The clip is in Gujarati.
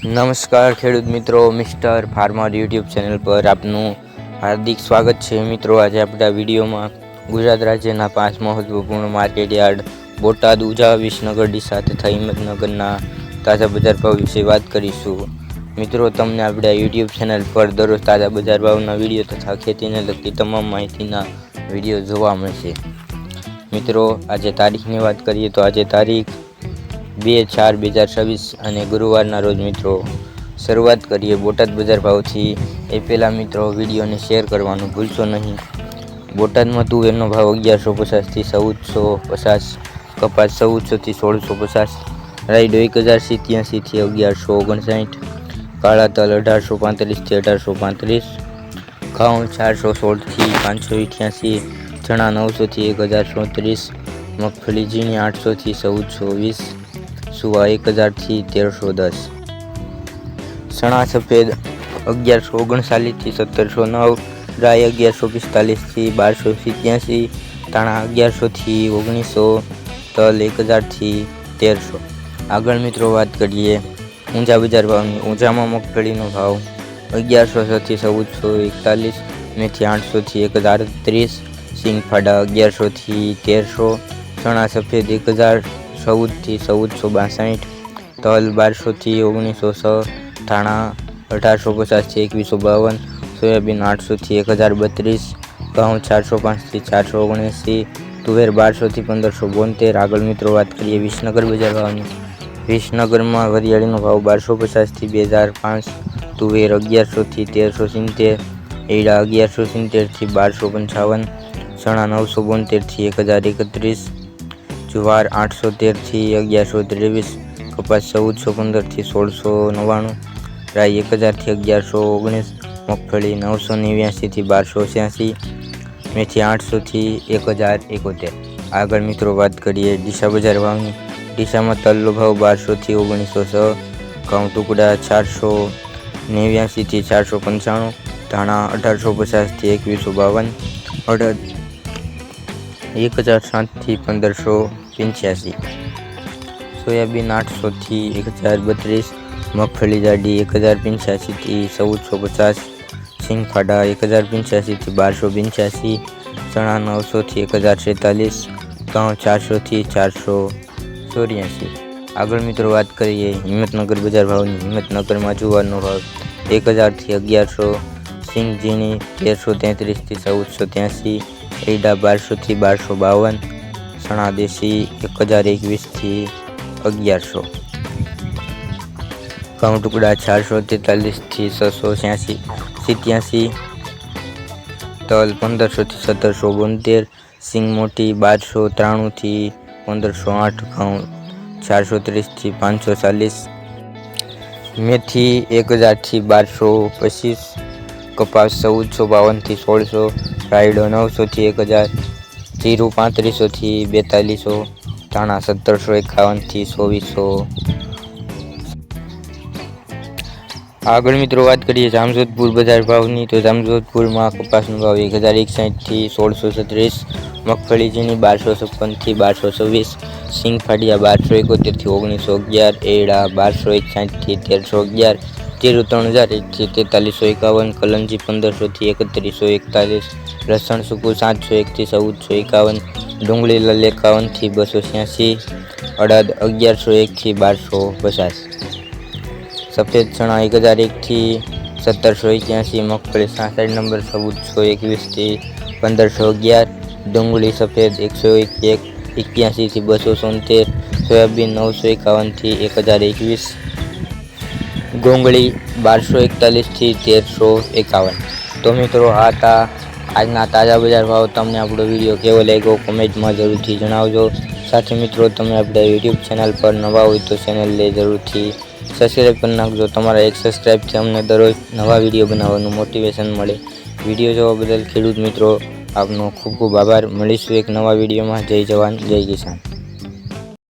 નમસ્કાર ખેડૂત મિત્રો, મિસ્ટર ફાર્મર યુટ્યુબ ચેનલ પર આપનું હાર્દિક સ્વાગત છે. મિત્રો, આજે આપણા વિડીયોમાં ગુજરાત રાજ્યના 5 મહત્વપૂર્ણ માર્કેટ યાર્ડ બોટાદ, ઉજા, વિસનગર, ડીસા તથા હિંમતનગરના તાજા બજાર ભાવ વિશે વાત કરીશું. મિત્રો, તમને આપણા યુટ્યુબ ચેનલ પર દરરોજ તાજા બજાર ભાવના વિડીયો તથા ખેતીને લગતી તમામ માહિતીના વિડીયો જોવા મળશે. મિત્રો, આજે તારીખની વાત કરીએ તો આજે તારીખ 2/4/2026 અને ગુરુવારના રોજ. મિત્રો, શરૂઆત કરીએ બોટાદ બજાર ભાવથી. એ પહેલાં મિત્રો, વિડીયોને શેર કરવાનું ભૂલશો નહીં. બોટાદમાં તુવેરનો ભાવ 1150 થી 1450, કપાસ 1400 થી 1650, રાયડો 1087 થી 1159, કાળા તલ 1835 થી 1835, ઘઉં 416 થી 588, ચણા 900 થી 1034, મગફળી ઝીણી 800 થી 1420, સુવા 1000 થી 1310, ચણા સફેદ 1139 થી 1709, ડ્રાય 1145 થી 1287, ધાણા 1100 થી 1900, તલ 1000 થી 1300. આગળ મિત્રો વાત કરીએ ઊંઝા બજાર ભાવની. ઊંઝામાં મગફળીનો ભાવ 1106 થી 1441, મેથી 800 થી 1038, સિંગફાડા 1100 થી 1300, ચણા સફેદ 1014 થી 1462, તલ 1200 થી 1906, ધાણા 1850 થી 2152, સોયાબીન 800 થી 1032, ઘઉં 405 થી 479, તુવેર 1200 થી 1572. આગળ મિત્રો વાત કરીએ વિસનગર બજાર ભાવની. વિસનગરમાં વરિયાળીનો ભાવ 1250 થી 2005, તુવેર 1100 થી 1370, એડા 1170 થી 1255, ચણા 972 થી 1031, જુવાર 813 થી 1123, કપાસ 1415 થી 1699, રાઈ 1000 થી 1119, મગફળી 989 થી 1286, મેથી 800 થી 1071. આગળ મિત્રો વાત કરીએ ડીસા બજાર ભાવની. ડીસામાં તલનો ભાવ 1200 થી 1906, ઘઉં ટુકડા 489 થી 495, ધાણા 1850 થી 2152, અડદ 1007 થી 1585, સોયાબીન 800 થી 1032, મગફળી જાડી 1085 થી 1450, સિંગફાડા 1085 થી 1285, ચણા 900 થી 1046, ઘઉં 400 થી 484. આગળ મિત્રો વાત કરીએ હિંમતનગર બજાર ભાવની. હિંમતનગરમાં જુવારનો ભાવ 1000 થી 1100, સિંગ ઝીણી 1333 થી 1483, એડા 1200 થી 1252, ચણા દેશી 1021 થી 1100, ઘઉં ટુકડા 443 થી 687, તલ 1500 થી 1772, સિંગ મોટી 1293 થી 1508, ઘઉં 430 થી 540, મેથી 1000 થી 1225, કપાસ 1452 થી 1600, રાયડો 900 થી 1000, જીરું 3500 થી 4200, ધાણા 1751 થી 2400. આગળ મિત્રો વાત કરીએ જામજોધપુર બજાર ભાવની. તો જામજોધપુરમાં કપાસનો ભાવ 1061 થી 1636, મગફળી ઝીણી 1256 થી 1226, સિંગફાડિયા 1271 થી 1911, એડા 1261 થી 1311, જીરું 3001 થી 4351, કલંજી 1500 થી 3141, લસણ સૂકું 701 થી 1451, ડુંગળી લાલ 51 થી 286, અડદ 1101 થી 1250, સફેદ ચણા 1001 થી 1781, મગફળી 67 નંબર 1421 થી 1511, ડુંગળી સફેદ 101 81 થી 270, સોયાબીન 951 થી 1021, ગોંગળી 1241 થી 1351. તો મિત્રો, આ હતા આજના તાજા બજાર ભાવ. તમને આપણો વિડીયો કેવો લાગ્યો કોમેન્ટમાં જરૂરથી જણાવજો. સાથે મિત્રો, તમે આપણા યુટ્યુબ ચેનલ પર નવા હોય તો ચેનલને જરૂરથી સબસ્ક્રાઈબ કરી નાખજો. તમારા એક સબસ્ક્રાઈબથી અમને દરરોજ નવા વિડીયો બનાવવાનું મોટિવેશન મળે. વિડીયો જોવા બદલ ખેડૂત મિત્રો આપનો ખૂબ ખૂબ આભાર. મળીશું એક નવા વિડીયોમાં. જય જવાન જય કિસાન.